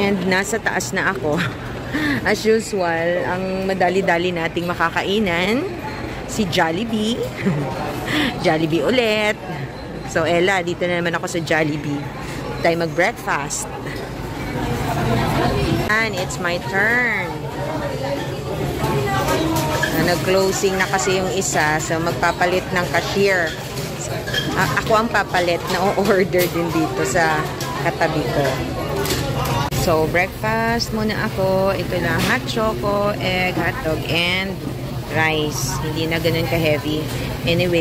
And nasa taas na ako. As usual, ang madali-dali nating makakainan, si Jollibee. Jollibee ulit. So, Ella, dito na naman ako sa Jollibee. Tayo mag-breakfast. And it's my turn. Nag-closing na kasi yung isa. So, magpapalit ng cashier. Ako ang papalit na order din dito sa katabi ko. So, breakfast muna ako. Ito lang, hot choco, egg, hotdog, and rice. Hindi na ganun ka-heavy. Anyway,